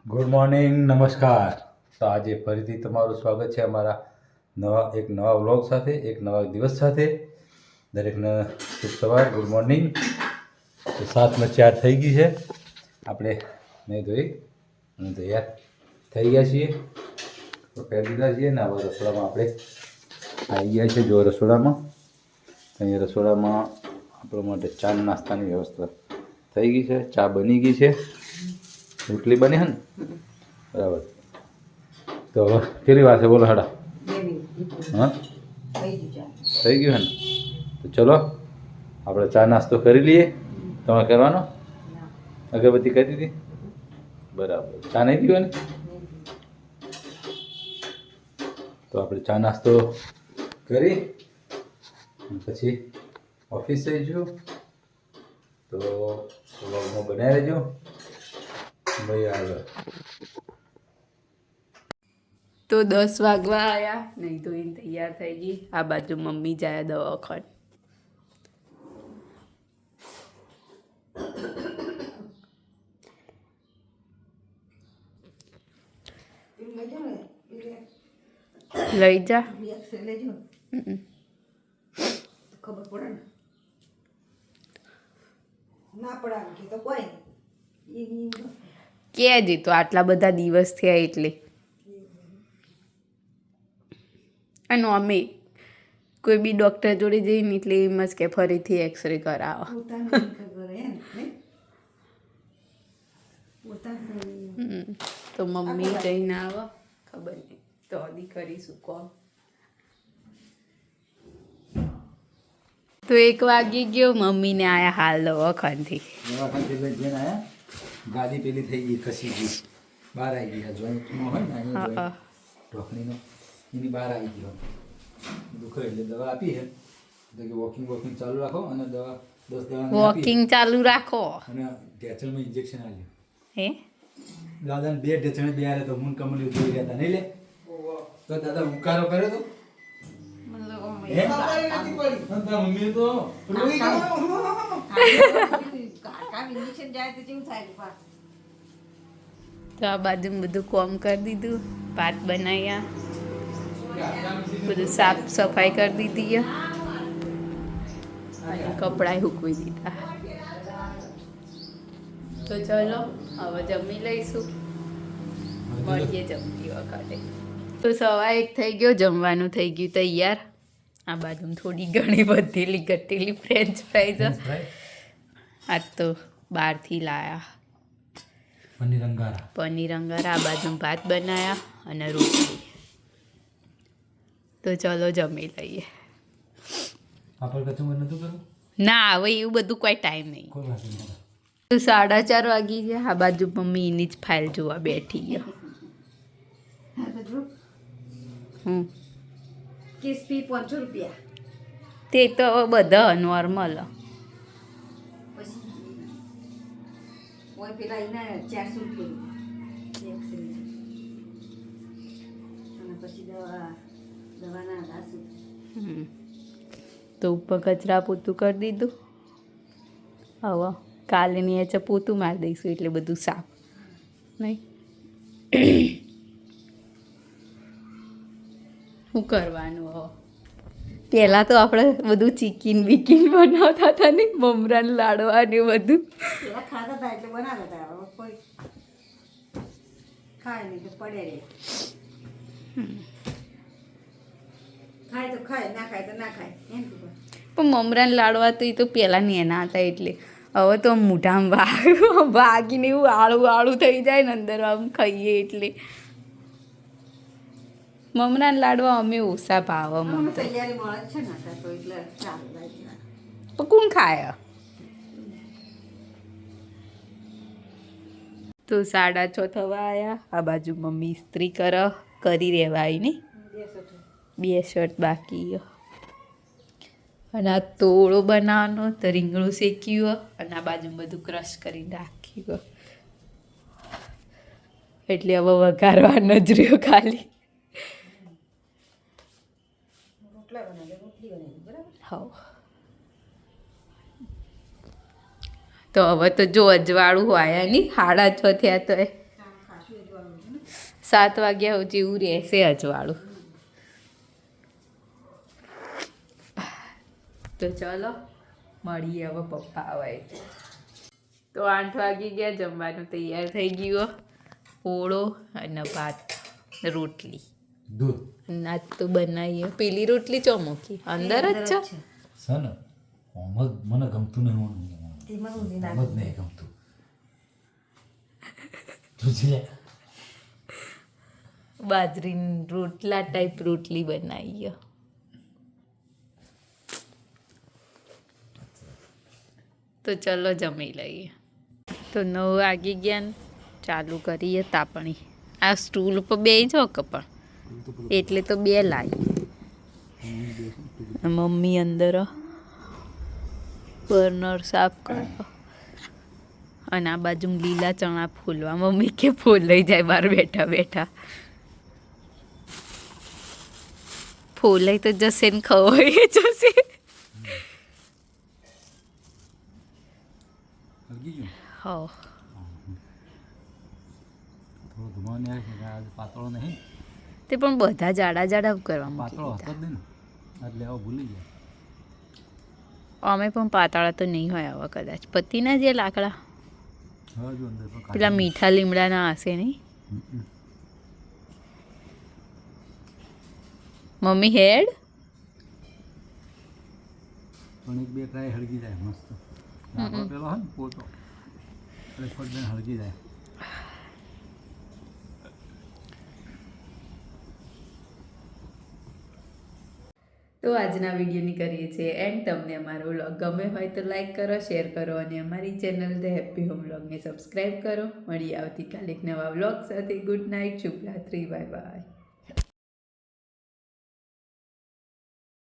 Good morning, નમસ્કાર. તો આજે ફરીથી તમારું સ્વાગત છે અમારા નવા વ્લોગ સાથે, એક નવા દિવસ સાથે. દરેકને શુભ સવાર, ગુડ મોર્નિંગ. તો 7:04 થઈ ગઈ છે. આપણે નહીં ધોઈ અને તૈયાર થઈ ગયા છીએ. તો પહેરી દીધા છીએ ને હવે રસોડામાં આપણે આવી ગયા છે. જો રસોડામાં અહીંયા રસોડામાં આપણા માટે ચા નાસ્તાની વ્યવસ્થા થઈ ગઈ છે. ચા બની ગઈ છે, રોટલી બની હે ને બરાબર. તો હવે કેટલી વાર છે બોલો હાડા? હા થઈ ગયું હે ને? તો ચલો આપણે ચા નાસ્તો કરી લઈએ. તમે કરવાનો? અગરબત્તી કરી દીધી? બરાબર. ચા નહીં પીવો ને? તો આપણે ચા નાસ્તો કરી પછી ઓફિસ જઈશું. તો વ્લોગમાં બનાવી રહેજો ભાઈ. આગળ તો 10 વાગવા આવ્યા, નહીં તો એને તૈયાર થઈ ગઈ. આ બાજુ મમ્મી જાય દવાખાને. લઈ જા. ખબર પડે ને ના પડે તો કોઈ કે જી તો આટલા બધા દિવસ થયા એટલે. અને અમે કોઈ બી ડૉક્ટર જોડે જઈને એટલે એમ જ કે ફરીથી એક્સરે કરાવો. તો મમ્મી જઈને આવો, ખબર નહીં તો હજી કરીશું કોલ. તો 1 વાગી ગયો, મમ્મીને આયા હાલ દવાખાનથી. ગાદી પેલી થઈ ગઈ, ખસી ગઈ, બહાર આવી ગઈ. જોઈન્ટમાં હોય ને અહીંયા ઢોકણીનો એની બહાર આવી ગયો દુખે એટલે દવા આપી છે. એટલે કે વોકિંગ ચાલુ રાખો અને દવા 10 દવા વોકિંગ ચાલુ રાખો અને ઢેચણમાં ઇન્જેક્શન આપ્યું. હે દાદાને 2 ઢેચણે બે આલે તો હું કમલી જોઈ રહ્યા હતા નહીં લે. તો દાદા ઉકારો કર્યો તો મમ્મી તો રોઈ ગયો. તો આ બાજુ બધું કોમ કરી દીધું, ભાત બનાવ્યા, બધું સાફ સફાઈ કરી દીધી અને કપડાં સૂકવી દીધા. તો ચલો હવે જમી લઈશું, મળીએ જમતી વખતે. તો 1:15 થઈ ગયો, જમવાનું થઈ ગયું તૈયાર. આ બાજુ થોડી ઘણી વધેલી ઘટેલી ફ્રેન્ચ ફ્રાઈઝ આજ તો બહારથી લાયા. પનીર અંગારા. આ બાજુ ભાત બનાવ્યા અને રોટલી. તો ચલો જમી લઈએ. ના હવે એવું બધું કોઈ ટાઈમ નહીં. તો 4:30 વાગી ગયા. આ બાજુ મમ્મી એની જ ફાઇલ જોવા બેઠી છે. કિસ્પી 500 રૂપિયા. તે તો બધા નોર્મલ. પછી પેલા એના 400 રૂપિયા અને પછી દવાના 10. તો ઉપર કચરા પોતું કરી દીધું. હવે કાલની એ પોતું મારી દઈશું એટલે બધું સાફ નહીં. શું કરવાનું હવે? પહેલાં તો આપણે બધું ચિકન બિકિન બનાવતા હતા ને, મમરાન લાડવા ને બધું. પેલા ખાતા હતા એટલે બનાવતા હતા. હવે કોઈ ખાય નહીં તો પડે રે. ખાય તો ખાય, ના ખાય તો ના ખાય એમ. પણ મમરાન લાડવા તો એ તો પહેલાં નેના હતા એટલે. હવે તો મોઢામાં ભાગીને એવું આળું થઈ જાય ને અંદર આમ ખાઈએ એટલે. મમરાન લાડવા અમે ઓછા ભાવે. મને તૈયારી મળે છે ને તો એટલે ચાલુ લાગે. પણ કોણ ખાય? તો 6:30 થવા આવ્યા. આ બાજુ મમ્મી ઇસ્ત્રી કરી રહેવાય ને, 2 શર્ટ બાકી. અને આ તોળો બનાવવાનો, તો રીંગણું શેક્યું અને આ બાજુ બધું ક્રશ કરીને રાખ્યું. એટલે હવે વઘારવાનો જ રહ્યો ખાલી. હા તો હવે તો જો અજવાળું હોય નહીં, 6:30 થયા તો 7 વાગ્યા સુધી એવું રહેશે અજવાળું. તો ચલો મળીએ હવે પપ્પા આવે એટલે. તો 8 વાગી ગયા, જમવાનું તૈયાર થઈ ગયું. ઓળો અને ભાત રોટલી દૂધ ના તો બનાવીએ. પેલી રોટલી ચો મૂકી અંદર જ છે. સન મને ગમતું નહીં, એમાં ઊંધી મને નાખી. જ નહીં ગમતું. જોજે બાજરીની રોટલા ટાઈપ રોટલી બનાવીએ. તો ચલો જમી લઈએ. તો 9 વાગી ગયા ને ચાલુ કરીએ તાપણી. આ સ્ટૂલ ઉપર બેસી જાઓ કપણ એટલે તો 2 લાવી. મમ્મી અંદર બર્નર સાફ કરો અને આ બાજુ લીલા ચણા ફોલવા. મમ્મી કે ફોલાઈ જાય બહાર બેઠા બેઠા. ફોલાઈ તો જશે ને ખવાઈ જશે. હલકી ગયું હો થોડો ધુમાવ નહીં આવે કે આજે પાતળો નહીં, તે પણ બધા જાડા જાડા કરવા મૂકી પાતળો હતો દીધા. જ નહીં ને એટલે આવો ભૂલી ગયા. અમે પણ પાતાળા તો નહીં હોય આવા કદાચ. પતિના જે લાકડા હવે જો અંદર પણ પેલા મીઠા લીમડાના હશે નહીં. મમ્મી હેડ પણ 1-2 ટ્રાય હળગી જાય મસ્ત. આપણો પેલો હોય ને પોતો એટલે ફટ હળગી જાય. તો આજના વિડીયોની કરીએ છીએ એન્ડ. તમને અમારો વ્લોગ ગમે હોય તો લાઈક કરો, શેર કરો અને અમારી ચેનલ ધ હેપી હોમ વ્લોગને સબસ્ક્રાઈબ કરો. મળીએ આવતીકાલે એક નવા વ્લોગ સાથે. ગુડ નાઇટ, શુભરાત્રી, બાય બાય.